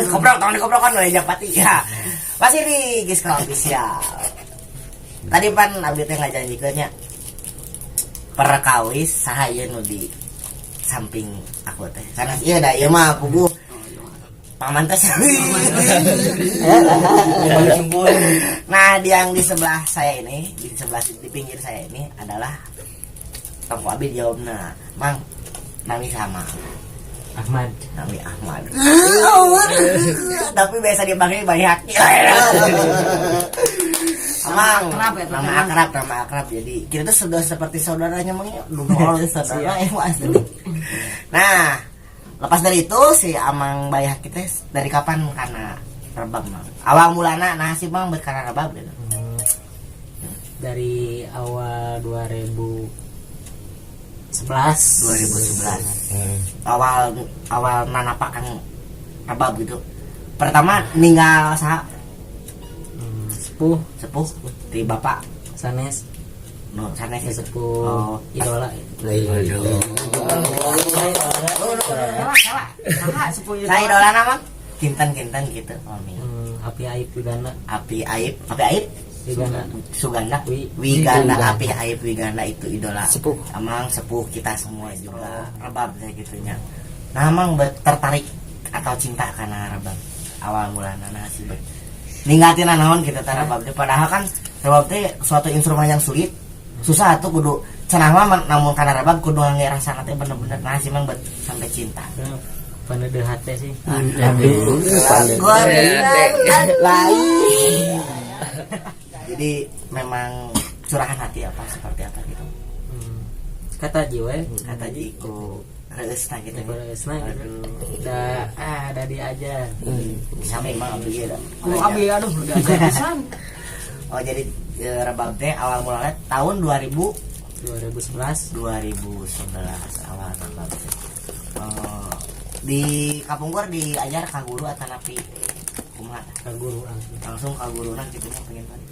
Koprok kan oleh Japati ya. Masih di Giskro Official. Tadi pan abdi teh ngajanjikeun nya perkawis saha ieu nu di samping aku teh. Karena ieu da ieu mah puguh pamantes. Nah, yang di sebelah saya ini, di pinggir saya ini adalah Tongko Abi jawabna, "Mang, nami sama." Ahmad. Nami Ahmad. Tapi biasa dipanggil banyak. Amang, nama akrab. Jadi kita tuh sudah seperti saudaranya Mang. Lumol saudara asli. Nah, lepas dari itu si Amang Bayah kita dari kapan karena rebab Mang? Awal mulana nah si Mang berkarena rebab gitu. Dari awal 2011. Awal nanapakan rebab gitu. Pertama ninggal saha? Sepuh di bapak sanes ya sepuh idola. Saya idola nama kintan gitu. Api Aib Wiganda. Api Aib Suganda. Wiganda. Api Aib Wiganda itu idola. Amang sepuh kita semua juga rebab kayak gitunya. Nah, Amang tertarik atau cinta karena rebab awal mulanya nah sih. Ninggatin naon kita tara rebab teh padahal kan rebab teh suatu instrumen yang sulit. Susah atuh kudu cenah mah namun karena rebab kudu ngerasa teh bener-bener nah sih Mang sampai cinta. Pandede hate sih. Lain. Jadi memang curahan hati apa seperti apa gitu. Kata jiwa, kata jiku reusna gitu. Reusna gitu. Ada di aja. Sampai Mang abdi ya. Abdi aduh udah pisan. Oh jadi rebab teh awal mulanya tahun 2011 awal rebab teh. Di Kapungkur diajar ka guru atau napi kumaha? Ka guru langsung ka guruna kitu mah pengen tadi.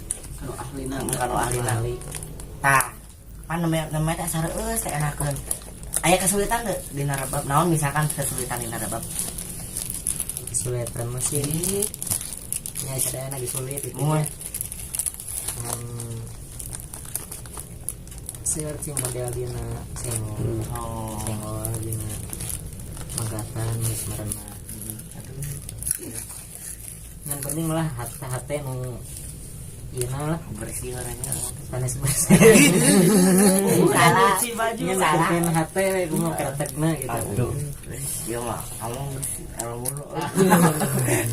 Kalau ahlina. Tah, pan namanya teh sareus teh enakeun. Aya kesulitan teu dina rebab? Naon misalkan kesulitan dina rebab? Kesulitan masih nya sadayana lagi sulit itu. Searching model dina senggol dina magatan geus marana. Yang penting lah hati nu ieu lah bersih orangnya. Sanes bersih. Salah si baju salah. Bikin hati kumaha kretekna gitu. Iya mah, kamu bersih mulu.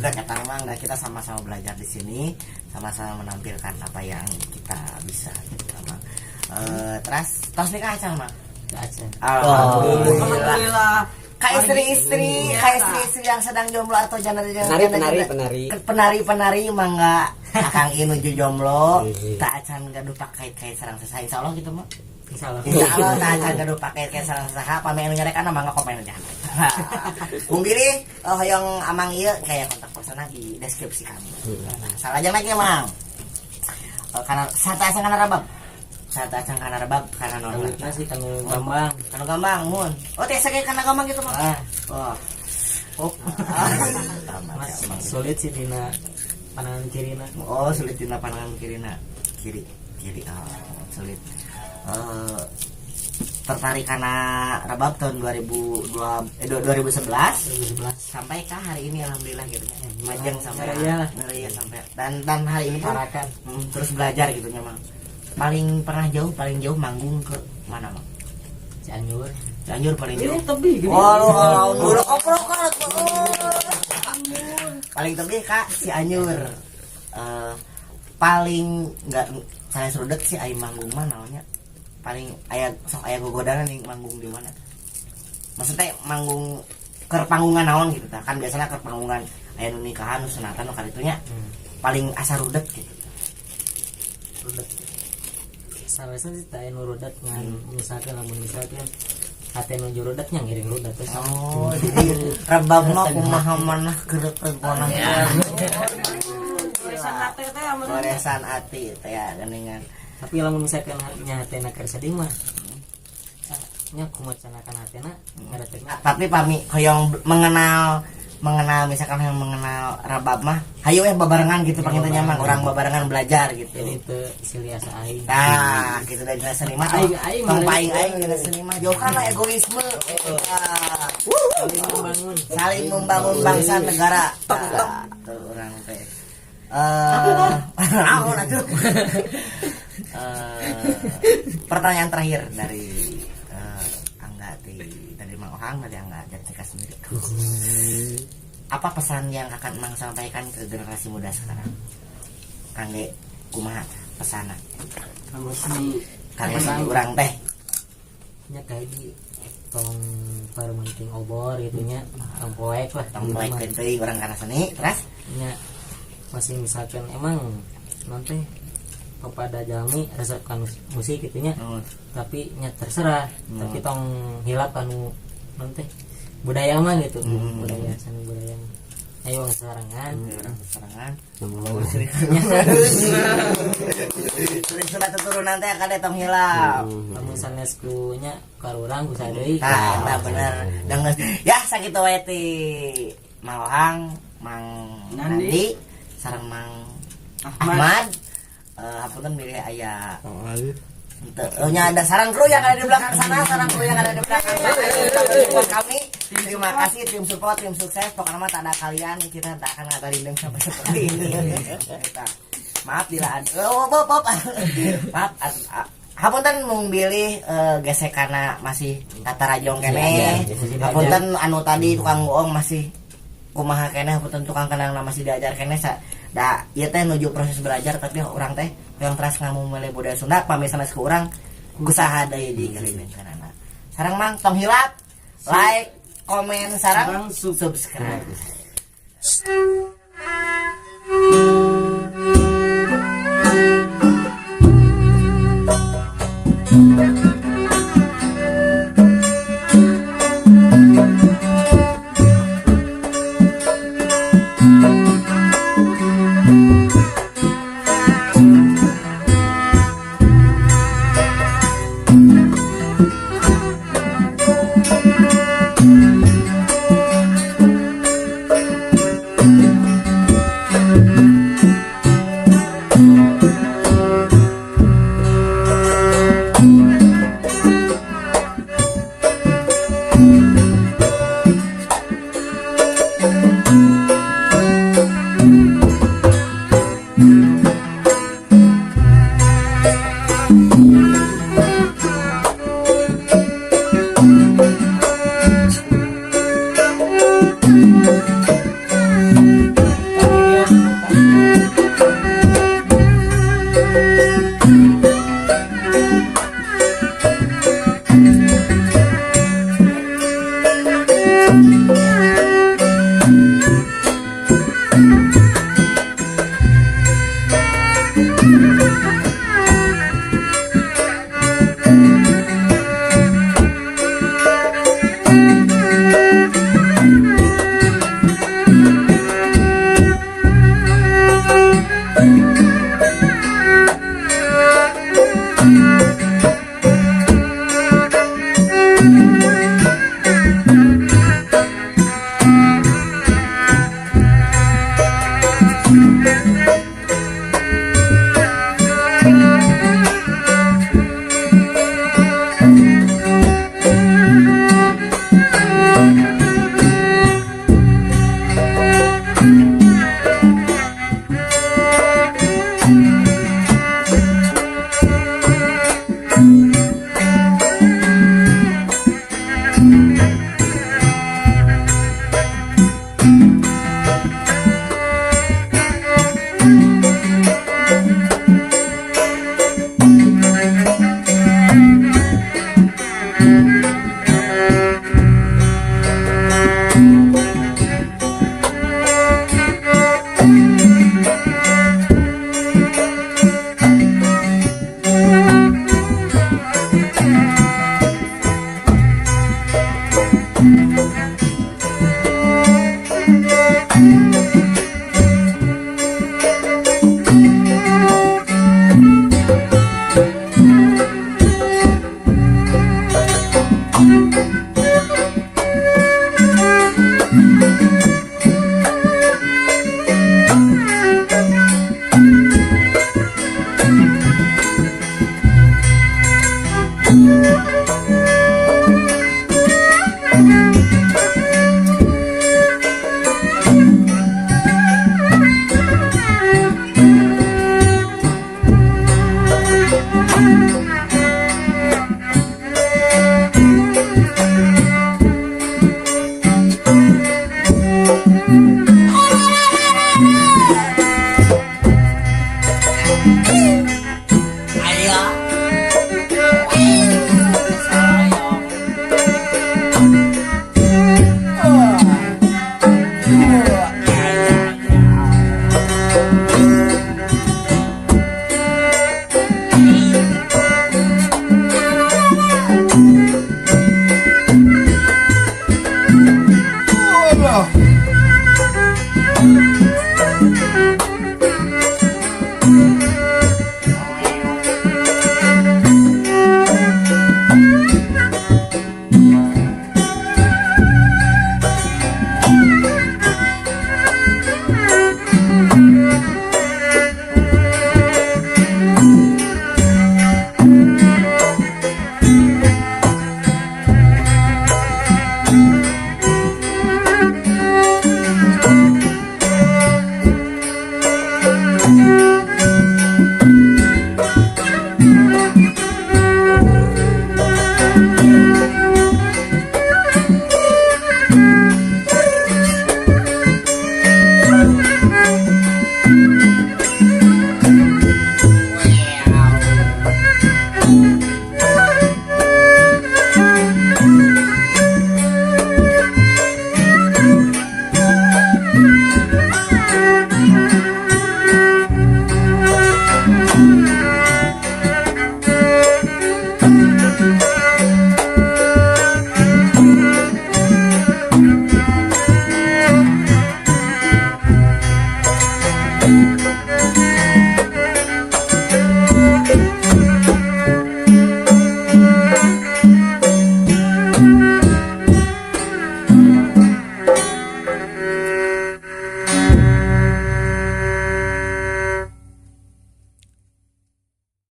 Udah kata Mang, kita sama-sama belajar di sini, sama-sama menampilkan apa yang kita bisa gitu Mang. Terus nikah acan Mang? Acan. Alhamdulillah. Kayak istri-istri yang sedang jomblo atau penari mangga akang inuju jomblo tak acan gaduh pakai sareng saha insyaallah gitu mah. Insyaallah tak acan gaduh pakai sareng saha pame anu nyarekan mangga komen aja. Kumbiri hoyong Amang ieu kayak kontak personal di deskripsi kami. Salah aja lagi Mang. Karena sata acan kana rebab. Sata acan kana rebab karena non sih kanu gambang mun. Oh teh saged kana gambang gitu mah. Sulit sih dina panangan kirina. Oh, sulit dina panangan kirina. Kiri. Sulit. Tertarik karena rebab tahun 2011 sampai ke hari ini alhamdulillah gitu. Majeng sampai ya sampai dan hari ini parakan terus belajar gitu nya Mang. Paling jauh manggung ke mana Mang? Cianjur paling jauh. Tebih gitu. Udah oprok kan. Paling tebih Kak Cianjur. Paling enggak saya serudek sih aya manggung mana namanya. Paling aya gogodanan nih manggung di mana? Maksudnya manggung ke panggungan naon gitu ta. Kan biasanya ke panggungan aya nu nikahan nu sunatan nu karitunya. Paling asa rudet gitu. Rudet. Salasna sih teh nu rudet ngan misalkan hati nu jurudat nya ngiring rudat teh. Oh, jadi rebab mah kumaha manah geureup ponah. Goresan ati teh ya geuningan. Tapi lamun misalkan nya hatena keur sedih mah nya kumacanakan hatena ada tekna Tapi pami hoyong mengenal misalkan yang mengenal rabab mah hayu babarengan gitu pangitanya mah orang babarengan belajar gitu. jadi itu silih asa aing Nah, gitu dari dina seni mah tong paing aing dina seni mah jauhkanlah egoisme. Saling membangun bangsa negara. Tuh orang teh. Naon atuh. Pertanyaan terakhir dari Angga dari Mang Ohang dari Angga dari Cika sendiri. Apa pesan yang akan Mang sampaikan ke generasi muda sekarang? Kangge kumaha pesana? Kangge urang teh. nya kayak di tong parmenting obor gitu nya tong poek lah Tong poek teh urang kana seni terus nya masih misalkan emang nanti kepada jalmi resepkan musik gitunya tapi nya terserah tapi tong hilap anu nanti budaya mah gitu budaya seni budaya mah ayo orang serangan sering sudah turunan teh kada tong hilap misalnya skunya karurang ku sadeuy nah bener dengan ya sakitu wae ti Mang Ohang Mang Nandi sareng Mang Ahmad hapunten milih aya nya ada sarang kru yang ada di belakang sana, sarang kru yang ada di belakang sana. Kami terima kasih tim support, tim sukses. Pokoknya tak ada kalian kita tak akan ada lindung sampai seperti ini. Maaf bila ada maaf hapunten mung bilih gesekana masih tata rajong kene. Hapunten anu tadi tukang bohong masih kumaha kene, hapunten tukang kenang masih diajar kene da ieu teh nuju proses belajar tapi urang teh yang teras ngamu meleh budaya Sunda pamirsana ke urang kusaha deui di galimenkeunana. Sareng Mang tong hilap, like, komen, sareng subscribe.